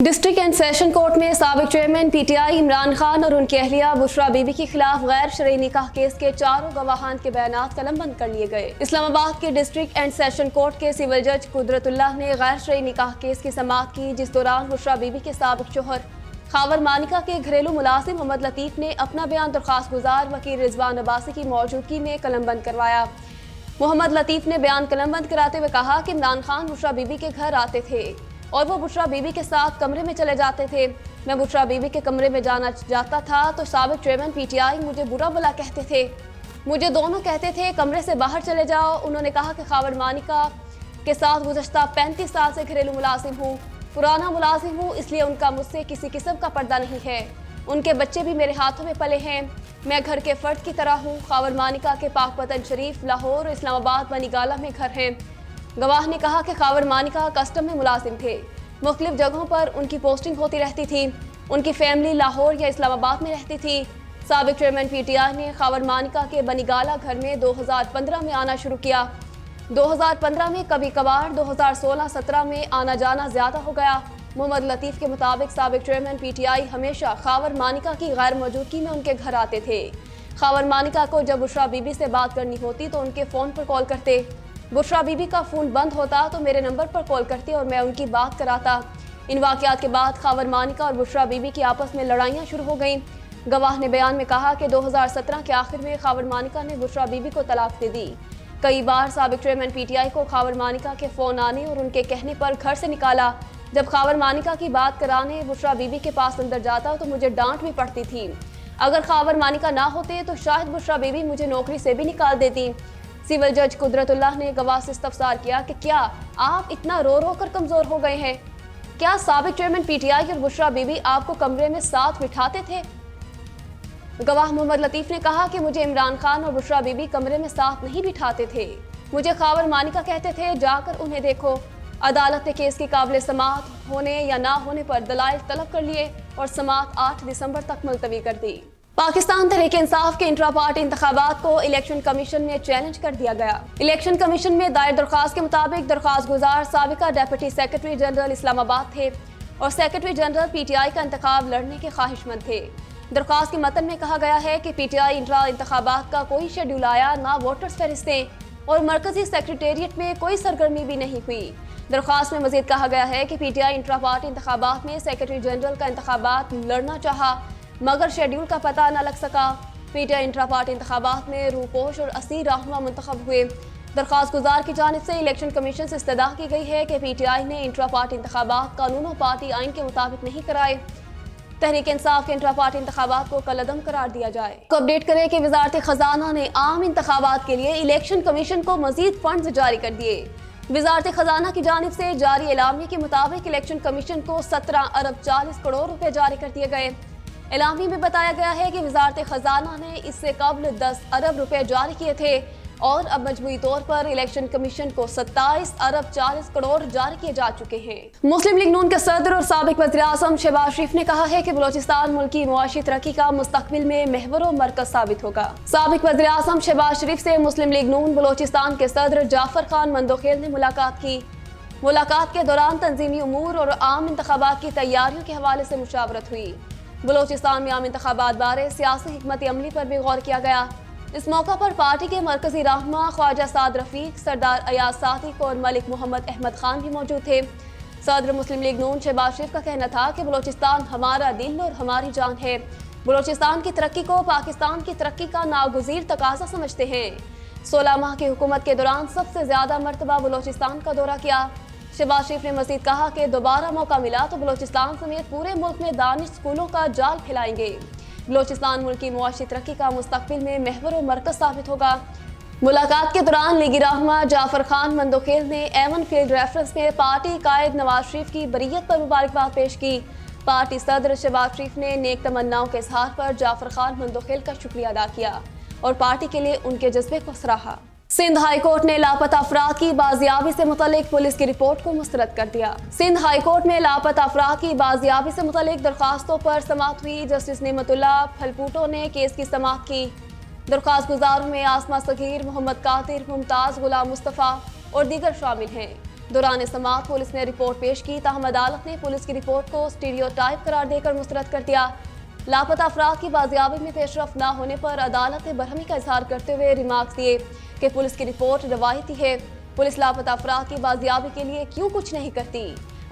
District and session court में साबिक chairman PTI Imran Khan और उनकी अहलिया बुशरा बीबी के खिलाफ गैर शरई निकाह केस के चारों गवाहान के बयानात कलमबंद कर लिए गए। इस्लामाबाद के डिस्ट्रिक्ट एंड सेशन कोर्ट के सिविल जज कुदरतुल्लाह ने गैर शरई निकाह केस की समाअत की, जिस दौरान बुशरा बीबी के साबिक शोहर खावर मानिका के घरेलू मुलाजिम मोहम्मद लतीफ ने अपना बयान दरख्वास्त गुजार वकील रिजवान अब्बासी की मौजूदगी में कलमबंद करवाया। मोहम्मद लतीफ ने बयान कलमबंद कराते हुए कहा कि इमरान खान बुशरा बीबी के घर आते थे और वो बुशरा बीबी के साथ कमरे में चले जाते थे। मैं बुशरा बीबी के कमरे में जाता था तो साबिक चेयरमैन पीटीआई मुझे बुरा भला कहते थे। मुझे दोनों कहते थे कमरे से बाहर चले जाओ। उन्होंने कहा कि खावर मानिका के साथ गुज़श्ता 35 साल से घरेलू मुलाजिम हूँ, पुराना मुलाजिम हूँ, इसलिए उनका मुझसे किसी किस्म का पर्दा नहीं है। उनके बच्चे भी मेरे हाथों में पले हैं। मैं घर के फर्द की तरह हूँ। खावर मानिका के पाकपतन शरीफ, लाहौर और इस्लामाबाद बनीगाला में घर हैं। गवाह ने कहा कि खावर मानिका कस्टम में मुलाजिम थे। मुख्तलिफ जगहों पर उनकी पोस्टिंग होती रहती थी। उनकी फैमिली लाहौर या इस्लामाबाद में रहती थी। साबिक चेयरमैन पीटीआई ने खावर मानिका के बनीगाला घर में 2015 में आना शुरू किया। 2015 में कभी कभार 2016-17 में आना जाना ज्यादा हो गया। मोहम्मद लतीफ के मुताबिक साबिक चेयरमैन पीटीआई हमेशा खावर मानिका की गैर मौजूदगी में उनके घर आते थे। खावर मानिका को जब बुशरा बीबी से बात करनी होती तो उनके फ़ोन पर कॉल करते। बुशरा बीबी का फ़ोन बंद होता तो मेरे नंबर पर कॉल करती और मैं उनकी बात कराता। इन वाक़यात के बाद खावर मानिका और बुशरा बीबी की आपस में लड़ाइयाँ शुरू हो गईं। गवाह ने बयान में कहा कि 2017 के आखिर में खावर मानिका ने बुशरा बीबी को तलाक दे दी। कई बार साबिक चेयरमैन पीटीआई को खावर मानिका के फ़ोन आने और उनके कहने पर घर से निकाला। जब खावर मानिका की बात कराने बुशरा बीबी के पास अंदर जाता तो मुझे डांट भी पड़ती थी। अगर खावर मानिका ना होते तो शायद बुशरा बीबी मुझे नौकरी से भी निकाल देती। सिविल जज कुदरतुल्लाह ने गवाह से इस्तफसार किया कि क्या आप इतना रो रो कर कमज़ोर हो गए हैं? क्या साबिक चेयरमैन पीटीआई और बुशरा बीबी आपको कमरे में साथ बिठाते थे? गवाह मोहम्मद लतीफ ने कहा कि मुझे इमरान खान और बुशरा बीबी कमरे में साथ नहीं बिठाते थे। मुझे खावर मानिका कहते थे जाकर उन्हें देखो। अदालत ने केस की काबिल समाअत होने या ना होने पर दलाइल तलब कर लिए और समाअत 8 दिसंबर तक मुलतवी कर दी। पाकिस्तान तहरीक इंसाफ के इंट्रा पार्टी इंतखाबात को इलेक्शन कमीशन में चैलेंज कर दिया गया। इलेक्शन कमीशन में दायर दरख्वास्त के मुताबिक दरख्वास्त गुजार साबिका डेप्यूटी सेक्रेटरी जनरल इस्लामाबाद थे और सेक्रेटरी जनरल पीटीआई का इंतखाब लड़ने के ख्वाहिशमंद थे। दरख्वास्त के मतन में कहा गया है कि पीटीआई इंट्रा इंतखाबात का कोई शेड्यूल आया, ना वोटर्स फहरिस्तें और मरकजी सेक्रेटेरिएट में कोई सरगर्मी भी नहीं हुई। दरख्वास्त में मजीद कहा गया है कि पीटीआई इंट्रा पार्टी इंतखाबात में सेक्रेटरी जनरल का इंतखाबात लड़ना चाहा मगर शेड्यूल का पता न लग सका। पीटीआई इंट्रा पार्टी इंतखाबात में रूपोश और 80 रहनुमा मुंतखब हुए। दरख्वास्त गुजार की जानिब से इलेक्शन कमीशन से इस्तदा की गई है कि पीटीआई ने इंट्रा पार्टी इंतखाबात कानून और पार्टी आइन के मुताबिक नहीं कराए। तहरीक इंसाफ के इंट्रा पार्टी इंतखाबात को कलअदम करार दिया जाए। को अपडेट करें कि वजारत खजाना ने आम इंतखाबात के लिए इलेक्शन कमीशन को मजीद फंड जारी कर दिए। वजारत खजाना की जानिब से जारी एलामिया के मुताबिक इलेक्शन कमीशन को 17 अरब 40 करोड़ रुपए जारी कर दिए गए। एलामी में बताया गया है कि वजारत खजाना ने इससे कबल 10 अरब रुपए जारी किए थे और अब मजमूई तौर पर इलेक्शन कमीशन को 27 अरब 40 करोड़ जारी किए जा चुके हैं। मुस्लिम लीग नून के सदर और साबिक वज़ीर आज़म शहबाज शरीफ ने कहा है कि बलोचिस्तान मुल्क की मुआशी तरक्की का मुस्तकबिल में महवर और मरकज साबित होगा। साबिक वज़ीर आज़म शहबाज शरीफ से मुस्लिम लीग नून बलोचिस्तान के सदर जाफर खान मंदोखेल ने मुलाकात की। मुलाकात के दौरान तंजीमी उमूर और आम इंतखाबात की तैयारियों के हवाले से मुशावरत हुई। बलोचिस्तान में आम इंतखाबात बारे सियासी हिकमत अमली पर भी गौर किया गया। इस मौका पर पार्टी के मरकजी रहनुमा ख्वाजा साद रफीक, सरदार अयाज सादिक और मलिक मोहम्मद अहमद खान भी मौजूद थे। सदर मुस्लिम लीग नून शहबाज शरीफ का कहना था कि बलोचिस्तान हमारा दिल और हमारी जान है। बलोचिस्तान की तरक्की को पाकिस्तान की तरक्की का नागुज़ीर तकाजा समझते हैं। 16 माह की हुकूमत के दौरान सबसे ज्यादा मरतबा बलोचिस्तान का दौरा किया। शहबाज शरीफ ने मजीद कहा कि दोबारा मौका मिला तो बलोचिस्तान समेत पूरे मुल्क में दानिश स्कूलों का जाल फैलाएंगे। बलोचिस्तान मुल्क की मुआशी तरक्की का मुस्तकबिल में महवर और मरकज साबित होगा। मुलाकात के दौरान लीगी रहनुमा जाफर खान मंदोखेल ने एवन फील्ड रेफरेंस में पार्टी कायद नवाज शरीफ की बरीयत पर मुबारकबाद पेश की। पार्टी सदर शहबाज शरीफ ने नेक तमन्नाओं के इजहार पर जाफर खान मंदोखेल का शुक्रिया अदा किया और पार्टी के लिए उनके जज्बे को सराहा। सिंध हाई कोर्ट ने लापता अफराद की बाजियाबी से मुतल्लिक पुलिस की रिपोर्ट को मुस्तरद कर दिया। सिंध हाई कोर्ट में लापता अफराद की बाजियाबी से मुतल्लिक दरखास्तों पर समाअत हुई। जस्टिस नेमतुल्लाह फलपूटो ने केस की समाअत की। दरखास्त गुजारों में आसमा सगीर, मोहम्मद कातिर, मुमताज, गुलाम मुस्तफ़ा और दीगर शामिल हैं। दौरान समाअत पुलिस ने रिपोर्ट पेश की, ताहम अदालत ने पुलिस की रिपोर्ट को स्टीरियोटाइप करार देकर मुस्तरद कर दिया। लापता अफराद की बाजियाबी में पेशरफ न होने पर अदालत ने बरहमी का इजहार करते हुए रिमार्क्स दिए कि पुलिस की रिपोर्ट रवायती है। पुलिस लापता अफराद की बाजियाबी के लिए क्यों कुछ नहीं करती।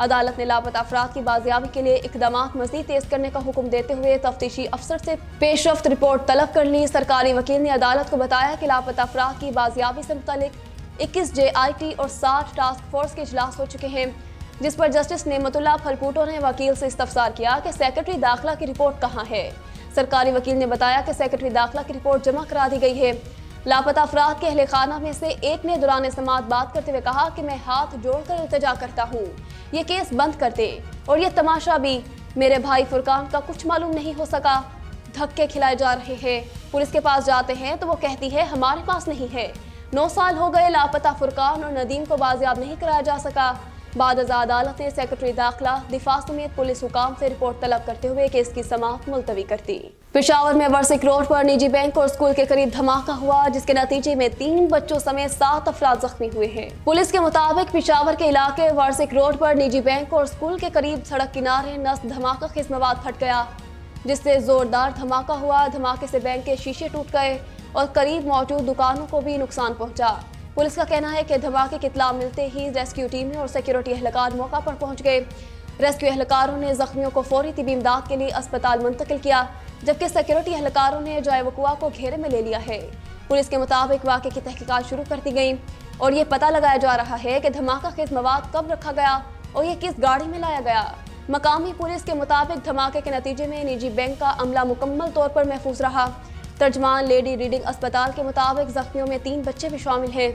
अदालत ने लापता अफराद की बाजियाबी के लिए इकदामात मज़ीद तेज करने का हुक्म देते हुए तफ्तीशी अफसर से पेशरफ्त रिपोर्ट तलब कर ली। सरकारी वकील ने अदालत को बताया कि लापता अफराद की बाजियाबी से मुतालिक 21 JIT और 60 टास्क फोर्स के इजलास हो चुके हैं, जिस पर जस्टिस नेमतुल्लाह फलपूटो ने वकील से इस्तफसार किया कि सेक्रेटरी दाखिला की रिपोर्ट कहाँ है। सरकारी वकील ने बताया कि सेक्रेटरी दाखिला की रिपोर्ट जमा करा दी गई है। लापता अफराद के अहले खाना में से एक ने दौरान समाअत बात करते हुए कहा कि मैं हाथ जोड़कर इल्तिजा करता हूँ, ये केस बंद कर दे। और ये तमाशा भी मेरे भाई फुरकान का कुछ मालूम नहीं हो सका। धक्के खिलाए जा रहे हैं। पुलिस के पास जाते हैं तो वो कहती है हमारे पास नहीं है। 9 साल हो गए लापता फुरकान और नदीम को बाजियाब नहीं कराया जा सका। बाद अदालत ने सेक्रेटरी दाखिला, दिफा समेत पुलिस हुकाम से रिपोर्ट तलब करते हुए केस की समाअत मुलतवी कर दी। पेशावर में वर्सिक रोड पर निजी बैंक और स्कूल के करीब धमाका हुआ, जिसके नतीजे में 3 बच्चों समेत 7 अफराद जख्मी हुए हैं। पुलिस के मुताबिक पेशावर के इलाके वर्सिक रोड पर निजी बैंक और स्कूल के करीब सड़क किनारे नस्ब धमाका खेज मवाद फट गया, जिससे जोरदार धमाका हुआ। धमाके से बैंक के शीशे टूट गए और करीब मौजूद दुकानों को भी नुकसान पहुंचा। पुलिस का कहना है कि धमाके की इत्तला मिलते ही रेस्क्यू टीमें और सिक्योरिटी एहलकार मौका पर पहुंच गए। रेस्क्यू एहलकारों ने जख्मियों को फौरी तिबी इमदाद के लिए अस्पताल मुंतकिल किया, जबकि सिक्योरिटी एहलकारों ने जाए वकुआ को घेरे में ले लिया है। पुलिस के मुताबिक वाक़े की तहकीकात शुरू कर दी गई और ये पता लगाया जा रहा है कि धमाका खेज मवाद कब रखा गया और ये किस गाड़ी में लाया गया। मकामी पुलिस के मुताबिक धमाके के नतीजे में निजी बैंक का अमला मुकम्मल तौर पर महफूज रहा। तर्जमान लेडी रीडिंग अस्पताल के मुताबिक जख्मियों में 3 बच्चे भी शामिल हैं।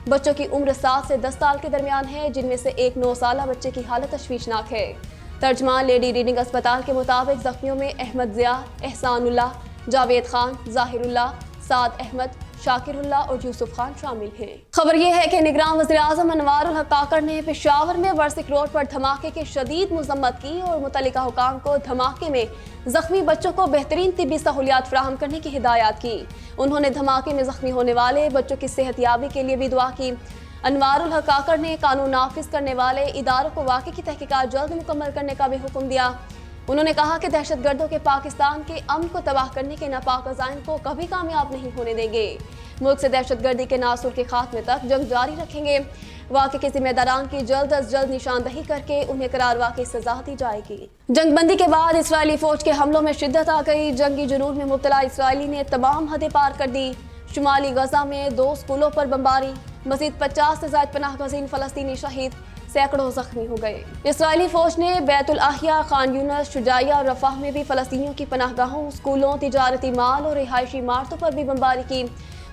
बच्चों की उम्र 7 से 10 साल के दरमियान है, जिनमें से एक 9 साला बच्चे की हालत तशवीशनाक है। तर्जमान लेडी रीडिंग अस्पताल के मुताबिक जख्मियों में अहमद ज़िया, एहसानुल्लाह, जावेद खान, ज़ाहिरुल्लाह, साद अहमद, शाकिरुल्लाह और यूसुफ खान शामिल हैं। खबर यह है कि निगरान वज़ीर-ए-आज़म अनवारुल हक काकड़ ने पेशावर में वर्सिक रोड पर धमाके की शदीद मजम्मत की और मुतल्लिका हुकाम को धमाके में जख्मी बच्चों को बेहतरीन तिब्बी सहूलियात फराहम करने की हिदायत की। उन्होंने धमाके में जख्मी होने वाले बच्चों की सेहतयाबी के लिए भी दुआ की। अनवारुल हक काकड़ ने कानून नाफिज करने वाले इदारों को वाक़े की तहकीकात जल्द मुकम्मल करने का भी हुक्म दिया। उन्होंने कहा कि दहशतगर्दों के पाकिस्तान के अमन को तबाह करने के नापाक अज़ाइम को कभी कामयाब नहीं होने देंगे। मुल्क से दहशतगर्दी के नासूर के खात्मे तक जंग जारी रखेंगे। वाक़े के जिम्मेदारान की जल्द अज जल्द निशानदही करके उन्हें करार वाक़ई सजा दी जाएगी। जंगबंदी के बाद इसराइली फौज के हमलों में शिद्दत आ गई। जंगी जुनून में मुब्तला इसराइली ने तमाम हदें पार कर दी। शुमाली गजा में 2 स्कूलों पर बमबारी, मज़ीद 50 से ज़ायद पनाह गज़ीन फ़लस्तीनी शहीद, सैकड़ों जख्मी हो गए। इसराइली फौज ने बैतुल अहिया, खान यूनस, शुजाइया और रफाह में भी फ़लस्तीनियों की पनाहगाहों, स्कूलों, तिजारती माल और रिहायशी इमारतों पर भी बमबारी की।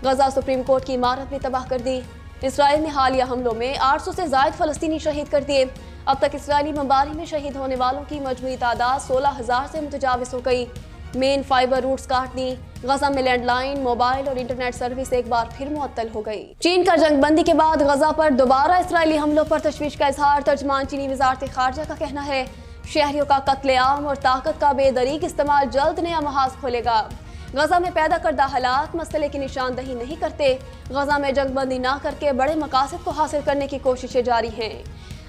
गजा सुप्रीम कोर्ट की इमारत भी तबाह कर दी। इसराइल ने हालिया हमलों में 800 से ज़ायद फ़लस्तीनी शहीद कर दिए। अब तक इसराइली बमबारी में शहीद होने वालों की मजमूई तादाद 16,000 से मुतजाविज़ हो गई। मेन फाइबर रूट्स काट दी। गजा में लैंडलाइन, मोबाइल और इंटरनेट सर्विस एक बार फिर मुअत्तल हो गई। चीन का जंगबंदी के बाद गजा पर दोबारा इसराइली हमलों पर तशवीश का इजहार। तर्जमान चीनी वज़ारत ख़ारजा का कहना है शहरियों का कत्लेआम और ताकत का बेदरीक इस्तेमाल जल्द नया महाज खोलेगा। गजा में पैदा करदा हालात मसले की निशानदही नहीं करते। गजा में जंगबंदी ना करके बड़े मकासद को हासिल करने की कोशिशें जारी हैं।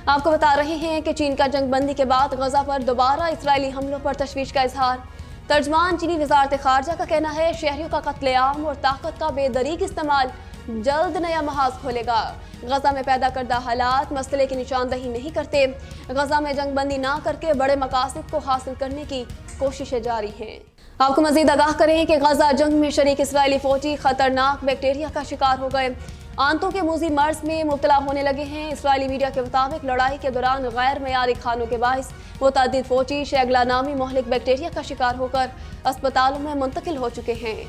आपको बता रहे हैं कि चीन का जंगबंदी के बाद गजा पर दोबारा इसराइली हमलों पर तशवीश का इजहार। तर्जमान चीनी वज़ारत ख़ारजा का कहना है शहरियों का कत्लेआम और ताकत का बेदरीक इस्तेमाल जल्द नया महाज खोलेगा। गजा में पैदा करदा हालात मसले की निशानदही नहीं करते। गजा में जंगबंदी ना करके बड़े मकासद को हासिल करने की कोशिशें जारी हैं। आपको मजीद आगाह करें कि गजा जंग में शरीक इसराइली फौजी खतरनाक बैक्टीरिया का शिकार हो गए। आंतों के मूजी मर्ज में मुब्तला होने लगे हैं। इसराइली मीडिया के मुताबिक लड़ाई के दौरान गैर मयारी खानों के बाइस मुतअद्दिद फौजी शैगला नामी मोहलिक बैक्टीरिया का शिकार होकर अस्पतालों में मुंतकिल हो चुके हैं।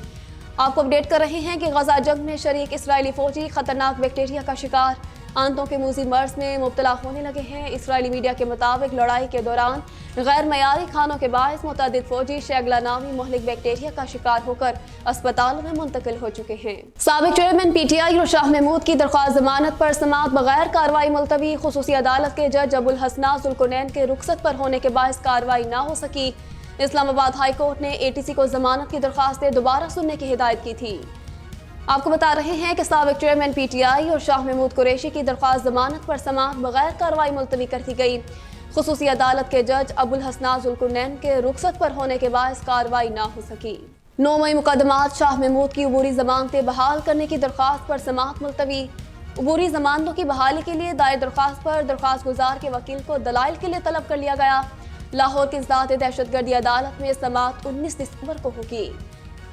आपको अपडेट कर रहे हैं कि गजा जंग में शरीक इसराइली फौजी खतरनाक बैक्टीरिया का शिकार आंतों के मूजी मर्ज में मुब्तला होने लगे हैं। इसराइली मीडिया के मुताबिक लड़ाई के दौरान गैर मयारी खानों के बाइस मुतअद्दिद फौजी शैगला नामी मोहलिक बैक्टीरिया का शिकार होकर अस्पतालों में मुंतकिल हो चुके हैं। साबिक चेयरमैन PTI और शाह महमूद की दरख्वास्त जमानत पर समाअत बगैर कार्रवाई मुलतवी। खुसूसी अदालत के जज अबुल हसना जुल्कुनैन के रुखसत पर होने के बाइस कार्रवाई न हो सकी। इस्लामाबाद हाई कोर्ट ने ATC को जमानत की दरख्वास्तें दोबारा सुनने की हिदायत की थी। आपको बता रहे हैं कि साबिक चेयरमैन पीटीआई और शाह महमूद कुरैशी की दरख्वास्त जमानत पर समाअत बगैर कार्रवाई मुलतवी कर दी गई। खुसूसी अदालत के जज अबुल हसनात जुल्कुरनैन के रुखसत पर होने के बायस कार्रवाई ना हो सकी। 9 मई मुकदमात शाह महमूद की अबूरी जमानतें बहाल करने की दरख्वास्त पर समाअत मुलतवी। अबूरी जमानतों की बहाली के लिए दायर दरख्वास्त पर दरख्वास्त गुजार के वकील को दलाइल के लिए तलब कर लिया गया। लाहौर की इंसदाद दहशतगर्दी अदालत में समाअत 19 दिसंबर को होगी।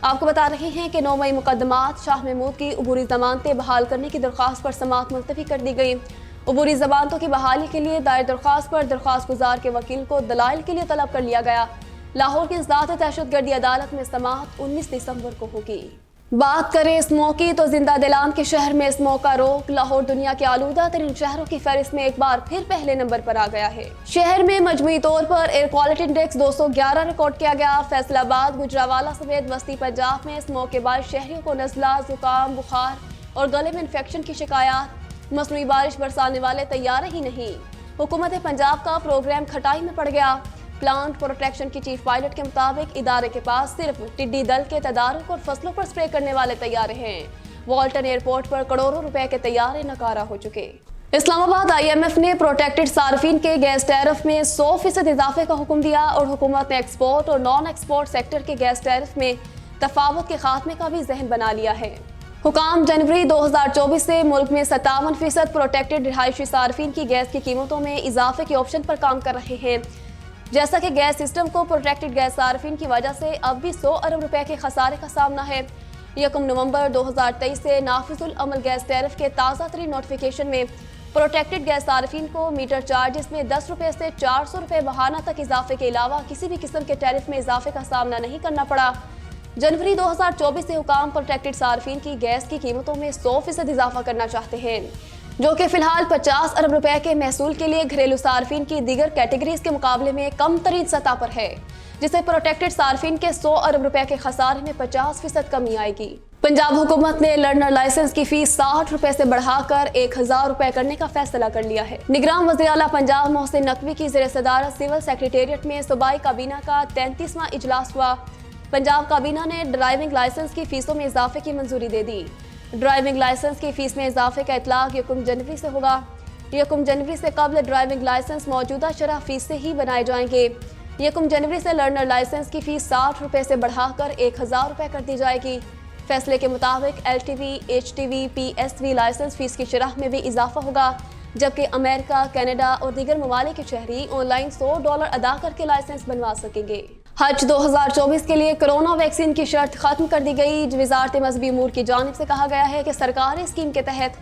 आपको बता रहे हैं कि 9 मई मुकदमात शाह महमूद की अबूरी जमानतें बहाल करने की दरख्वास्त पर समाअत मुलतवी कर दी गई। अबूरी जमानतों की बहाली के लिए दायर दरख्वास्त पर दरख्वास्त गुजार के वकील को दलाइल के लिए तलब कर लिया गया। लाहौर की इंसदाद दहशतगर्दी अदालत में समाअत 19 दिसंबर को होगी। बात करें स्मोक की तो जिंदा दिलान के शहर में स्मोक का रोक लाहौर दुनिया के आलूदा तरीन शहरों की फहरिस्त में एक बार फिर पहले नंबर पर आ गया है। शहर में मजमूई तौर पर एयर क्वालिटी इंडेक्स 211 रिकॉर्ड किया गया। फैसलाबाद, गुजरावाला समेत वस्ती पंजाब में स्मोक के बाद शहरियों को नज़ला, जुकाम, बुखार और गले में इन्फेक्शन की शिकायत। मसनूई बारिश बरसाने वाले तैयार ही नहीं। हुकूमत पंजाब का प्रोग्राम खटाई में पड़ गया। प्लांट प्रोटेक्शन की चीफ पायलट के मुताबिक इदारे के पास सिर्फ टिड्डी दल के तदारुक और फसलों पर स्प्रे करने वाले तैयारे हैं। वाल्टन एयरपोर्ट पर करोड़ों रुपए के तैयारे नकारा हो चुके। इस्लामाबाद IMF ने प्रोटेक्टेड सार्फिन के गैस टैरिफ में 100% इजाफे का हुक्म दिया और हुकूमत ने एक्सपोर्ट और नॉन एक्सपोर्ट सेक्टर के गैस टैरिफ में तफावत के खात्मे का भी जहन बना लिया है। हुकाम जनवरी 2024 से मुल्क में 57% प्रोटेक्टेड रिहायशी सार्फिन की गैस की कीमतों में इजाफे के ऑप्शन पर काम कर रहे हैं। जैसा कि गैस सिस्टम को प्रोटेक्टेड गैस सार्फिन की वजह से अब भी 100 अरब रुपए के खसारे का सामना है। 1 नवंबर 2023 से नाफिजुल अमल गैस टैरिफ के ताज़ा तरीन नोटिफिकेशन में प्रोटेक्टेड गैस सार्फिन को मीटर चार्जेस में 10 रुपए से 400 रुपए बहाना तक इजाफे के अलावा किसी भी किस्म के टैरिफ में इजाफे का सामना नहीं करना पड़ा। जनवरी 2024 से हुकाम प्रोटेक्टेड सार्फिन की गैस की कीमतों में 100% इजाफा करना चाहते हैं, जो कि फिलहाल 50 अरब रुपए के महसूल के लिए घरेलू सार्फिन की दीगर कैटेगरीज के मुकाबले में कम तरीन सतह पर है, जिसे प्रोटेक्टेड सार्फिन के 100 अरब रुपए के खसारे में 50% कमी आएगी। पंजाब हुकूमत ने लर्नर लाइसेंस की फीस 60 रुपए से बढ़ाकर 1000 रुपए करने का फैसला कर लिया है। निगरान वज़ीर आला पंजाब मोहसिन नकवी की ज़ेर सदारत सिविल सेक्रेटेरिएट में सूबाई काबीना का 33वां इजलास हुआ। पंजाब काबीना ने ड्राइविंग लाइसेंस की फीसों में इजाफे की मंजूरी दे दी। ड्राइविंग लाइसेंस की फीस में इजाफे का इतलाक 1 जनवरी से होगा। 1 जनवरी से कबल ड्राइविंग लाइसेंस मौजूदा शरह फीस से ही बनाए जाएंगे। 1 जनवरी से लर्नर लाइसेंस की फीस 60 रुपए से बढ़ाकर 1000 रुपए कर दी जाएगी। फैसले के मुताबिक LTV, HTV, PSV license fees की शरह में भी इजाफा होगा, जबकि अमेरिका, कनाडा और दीगर ममालिक के शहरी ऑनलाइन $100 अदा करके लाइसेंस बनवा सकेंगे। हज 2024 के लिए कोरोना वैक्सीन की शर्त खत्म कर दी गई। वज़ारत मज़हबी उमूर की जानिब से कहा गया है कि सरकारी स्कीम के तहत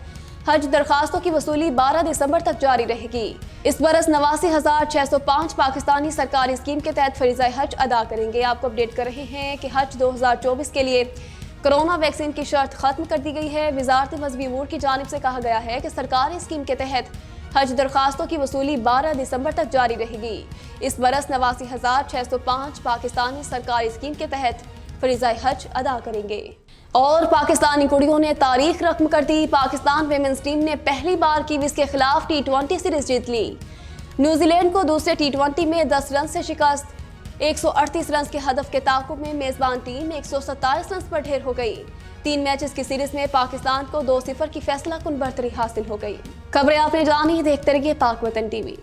हज दरखास्तों की वसूली 12 दिसंबर तक जारी रहेगी। इस बरस 89,605 पाकिस्तानी सरकारी स्कीम के तहत फरीज़ा हज अदा करेंगे। आपको अपडेट कर रहे हैं कि हज 2024 के लिए कोरोना वैक्सीन की शर्त खत्म कर दी गई है। वज़ारत मज़हबी उमूर की जानिब से कहा गया है कि सरकारी स्कीम के तहत हज दरखास्तों की वसूली 12 दिसंबर तक जारी रहेगी। इस बरस 89,605 पाकिस्तानी सरकारी स्कीम के तहत फरीज़ा हज अदा करेंगे। और पाकिस्तानी कुड़ियों ने तारीख रकम कर दी। पाकिस्तान विमेंस टीम ने पहली बार कीवीज के खिलाफ T20 सीरीज जीत ली। न्यूजीलैंड को दूसरे T20 में 10 रन से शिकस्त। 138 रन के हदफ के ताकुब में मेजबान टीम 127 रन पर ढेर हो गई। 3 मैचेस की सीरीज में पाकिस्तान को 2-0 की फैसला कुन बरतरी हासिल हो गई। खबरें आपने जानी, देखते रहिए पाक वतन TV।